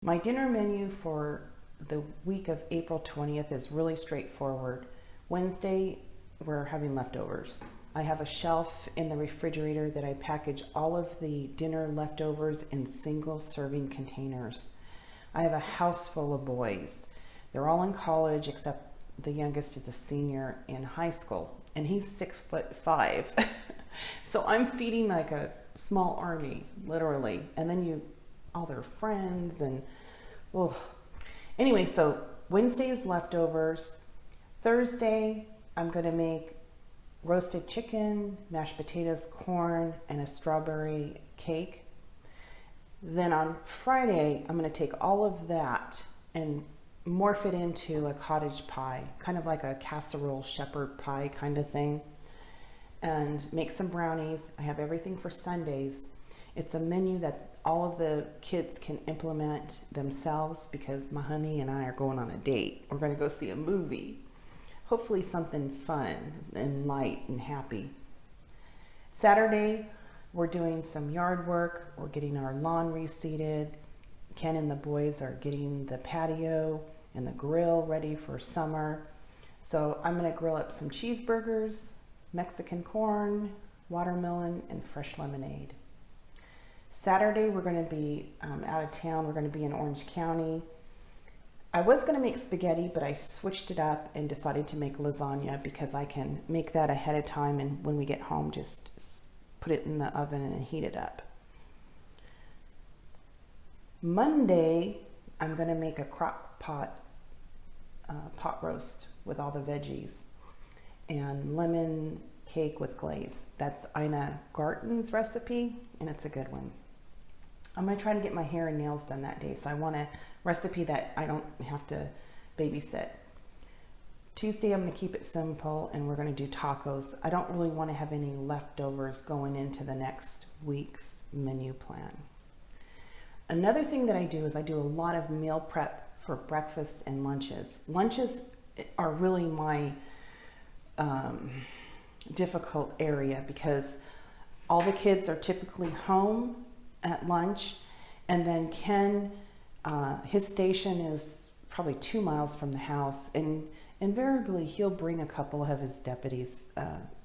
My dinner menu for the week of April 20th is really straightforward. Wednesday, we're having leftovers. I have a shelf in the refrigerator that I package all of the dinner leftovers in single serving containers. I have a house full of boys. They're all in college except the youngest is a senior in high school, and he's 6'5". So I'm feeding like a small army, literally. And then all their friends and anyway, so Wednesday is leftovers. Thursday, I'm gonna make roasted chicken, mashed potatoes, corn, and a strawberry cake. Then on Friday, I'm gonna take all of that and morph it into a cottage pie, kind of like a casserole shepherd pie kind of thing, and make some brownies. I have everything for Sundays. It's a menu that all of the kids can implement themselves because my honey and I are going on a date. We're going to go see a movie. Hopefully something fun and light and happy. Saturday, we're doing some yard work. We're getting our lawn reseeded. Ken and the boys are getting the patio and the grill ready for summer. So I'm going to grill up some cheeseburgers, Mexican corn, watermelon, and fresh lemonade. Saturday, we're going to be out of town. We're going to be in Orange County. I was going to make spaghetti, but I switched it up and decided to make lasagna because I can make that ahead of time, and when we get home, just put it in the oven and heat it up. Monday, I'm going to make a crock pot roast with all the veggies and lemon cake with glaze. That's Ina Garten's recipe, and it's a good one. I'm going to try to get my hair and nails done that day, so I want a recipe that I don't have to babysit. Tuesday, I'm going to keep it simple, and we're going to do tacos. I don't really want to have any leftovers going into the next week's menu plan. Another thing that I do is I do a lot of meal prep for breakfast and lunches. Lunches are really my difficult area because all the kids are typically home at lunch, and then Ken, his station is probably 2 miles from the house, and invariably he'll bring a couple of his deputies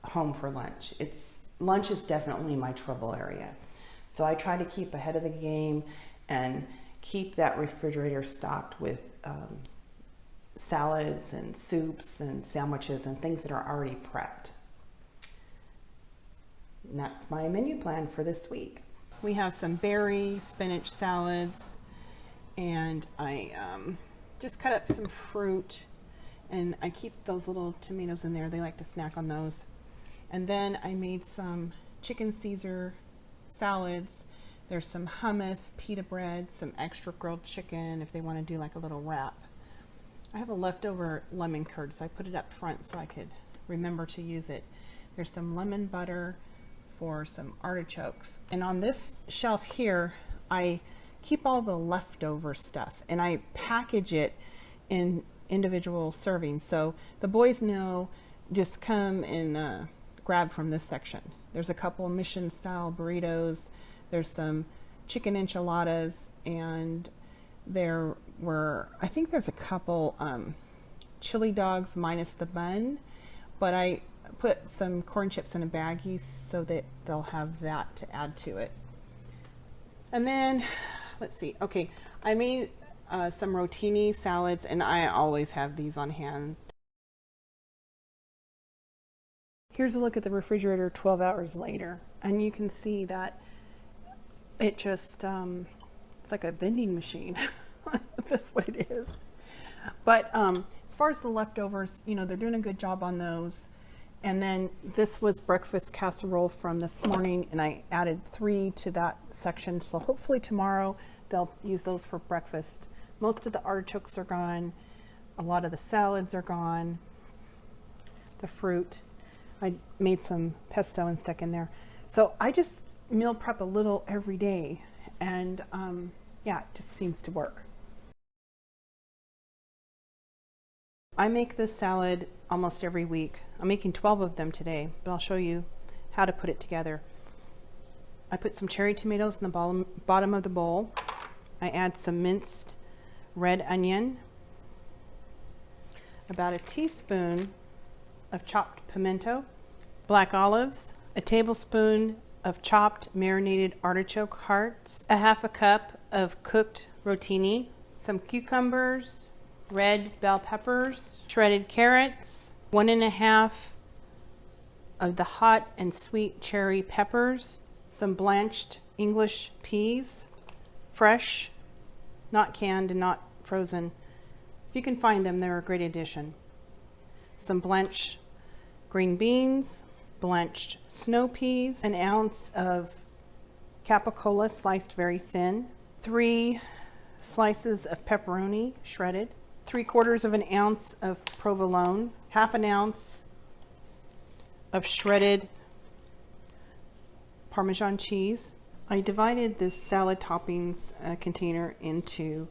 home for lunch. Lunch is definitely my trouble area. So I try to keep ahead of the game and keep that refrigerator stocked with salads and soups and sandwiches and things that are already prepped. And that's my menu plan for this week. We have some berry spinach salads, and I just cut up some fruit, and I keep those little tomatoes in there. They like to snack on those. And then I made some chicken Caesar salads. There's some hummus, pita bread, some extra grilled chicken if they want to do like a little wrap. I have a leftover lemon curd, so I put it up front so I could remember to use it. There's some lemon butter for some artichokes. And on this shelf here, I keep all the leftover stuff, and I package it in individual servings. So the boys know, just come and grab from this section. There's a couple mission style burritos. There's some chicken enchiladas, and I think there's a couple chili dogs minus the bun, but I put some corn chips in a baggie so that they'll have that to add to it. And then, let's see, okay, I made some Rotini salads, and I always have these on hand. Here's a look at the refrigerator 12 hours later, and you can see that it just, it's like a vending machine. That's what it is. But as far as the leftovers, they're doing a good job on those. And then this was breakfast casserole from this morning, and I added 3 to that section. So hopefully tomorrow they'll use those for breakfast. Most of the artichokes are gone. A lot of the salads are gone. The fruit. I made some pesto and stuck in there. So I just meal prep a little every day, and yeah, it just seems to work. I make this salad almost every week. I'm making 12 of them today, but I'll show you how to put it together. I put some cherry tomatoes in the bottom of the bowl. I add some minced red onion, about a teaspoon of chopped pimento, black olives, a tablespoon of chopped marinated artichoke hearts, a half a cup of cooked rotini, some cucumbers, red bell peppers, shredded carrots, 1.5 of the hot and sweet cherry peppers, some blanched English peas, fresh, not canned and not frozen. If you can find them, they're a great addition. Some blanched green beans, blanched snow peas, an ounce of capicola sliced very thin, 3 slices of pepperoni shredded, 3/4 of an ounce of provolone, half an ounce of shredded Parmesan cheese. I divided this salad toppings container into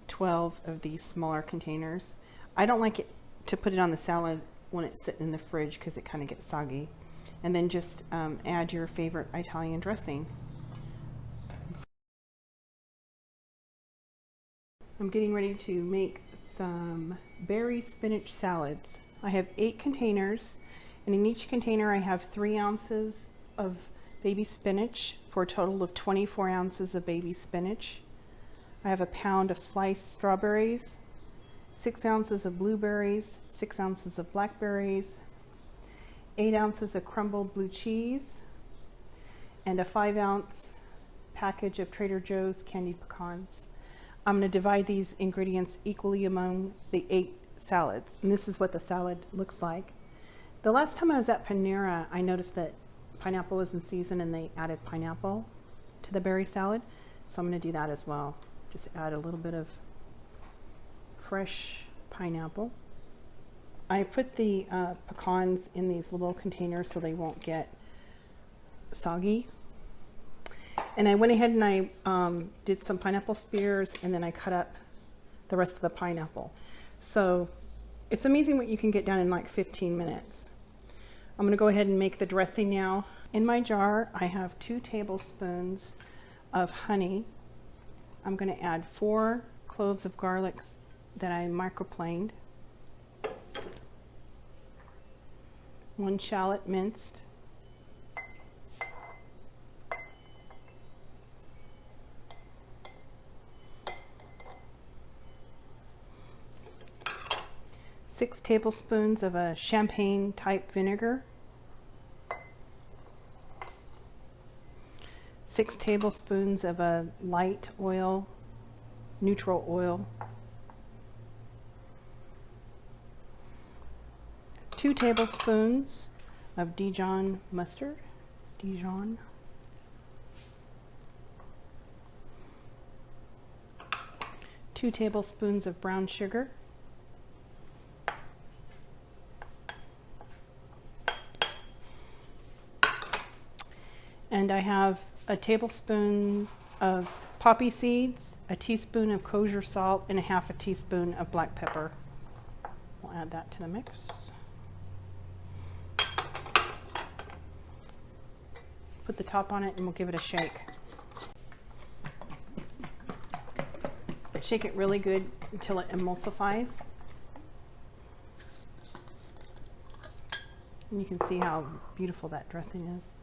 12 of these smaller containers. I don't like it to put it on the salad when it's sitting in the fridge because it kind of gets soggy. And then just add your favorite Italian dressing. I'm getting ready to make some berry spinach salads. I have 8 containers, and in each container I have 3 ounces of baby spinach for a total of 24 ounces of baby spinach. I have a pound of sliced strawberries, 6 ounces of blueberries, 6 ounces of blackberries, 8 ounces of crumbled blue cheese, and a 5-ounce package of Trader Joe's candied pecans. I'm going to divide these ingredients equally among the 8 salads, and this is what the salad looks like. The last time I was at Panera, I noticed that pineapple was in season and they added pineapple to the berry salad, so I'm going to do that as well. Just add a little bit of fresh pineapple. I put the pecans in these little containers so they won't get soggy. And I went ahead and I did some pineapple spears, and then I cut up the rest of the pineapple. So it's amazing what you can get done in like 15 minutes. I'm gonna go ahead and make the dressing now. In my jar, I have 2 tablespoons of honey. I'm gonna add 4 cloves of garlic that I microplaned, 1 shallot minced, 6 tablespoons of a champagne type vinegar, 6 tablespoons of a light oil, neutral oil, 2 tablespoons of Dijon mustard, 2 tablespoons of brown sugar, and I have a tablespoon of poppy seeds, a teaspoon of kosher salt, and a half a teaspoon of black pepper. We'll add that to the mix. Put the top on it and we'll give it a shake. Shake it really good until it emulsifies. And you can see how beautiful that dressing is.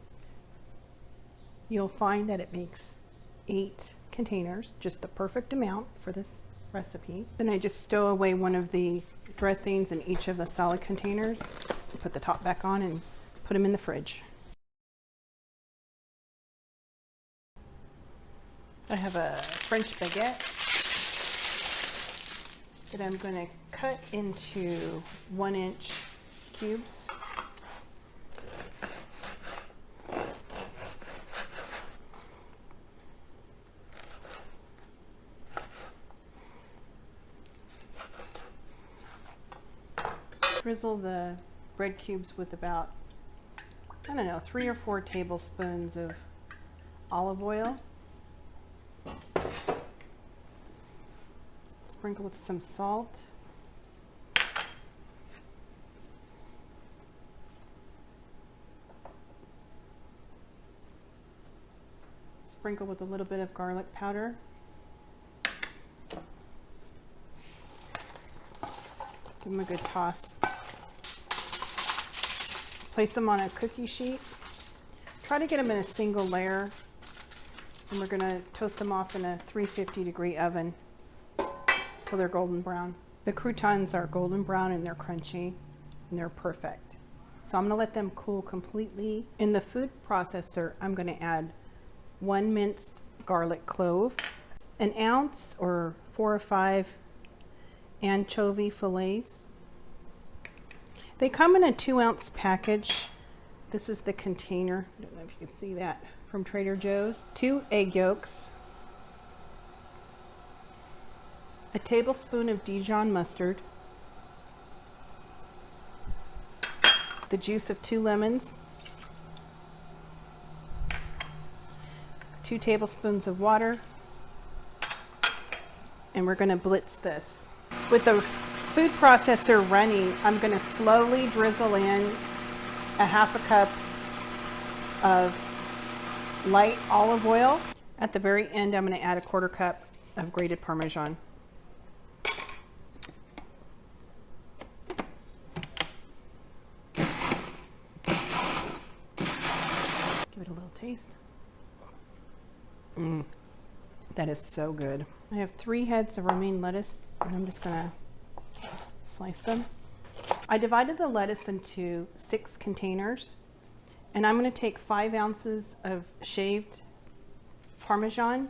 You'll find that it makes 8 containers, just the perfect amount for this recipe. Then I just stow away one of the dressings in each of the salad containers, put the top back on, and put them in the fridge. I have a French baguette that I'm going to cut into 1-inch cubes. Drizzle the bread cubes with about, I don't know, 3 or 4 tablespoons of olive oil. Sprinkle with some salt. Sprinkle with a little bit of garlic powder. Give them a good toss. Place them on a cookie sheet. Try to get them in a single layer. And we're gonna toast them off in a 350-degree oven till they're golden brown. The croutons are golden brown and they're crunchy and they're perfect. So I'm gonna let them cool completely. In the food processor, I'm gonna add 1 minced garlic clove, 1 ounce or 4 or 5 anchovy fillets. They come in a 2-ounce package. This is the container. I don't know if you can see that from Trader Joe's. 2 egg yolks, a tablespoon of Dijon mustard, the juice of 2 lemons, 2 tablespoons of water, and we're going to blitz this. With the food processor running, I'm going to slowly drizzle in a 1/2 cup of light olive oil. At the very end, I'm going to add a 1/4 cup of grated Parmesan. Give it a little taste. That is so good. I have 3 heads of romaine lettuce, and I'm just gonna slice them. I divided the lettuce into 6 containers, and I'm gonna take 5 ounces of shaved Parmesan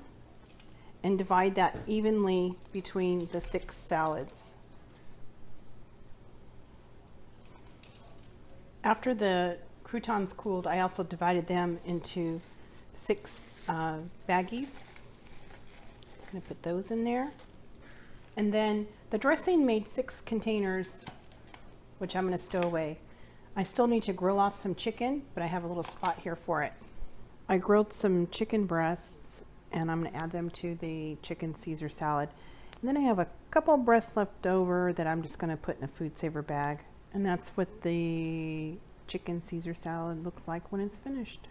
and divide that evenly between the 6 salads. After the croutons cooled, I also divided them into 6 baggies. I'm gonna put those in there. And then the dressing made 6 containers, which I'm gonna stow away. I still need to grill off some chicken, but I have a little spot here for it. I grilled some chicken breasts, and I'm gonna add them to the chicken Caesar salad. And then I have a couple breasts left over that I'm just gonna put in a food saver bag. And that's what the chicken Caesar salad looks like when it's finished.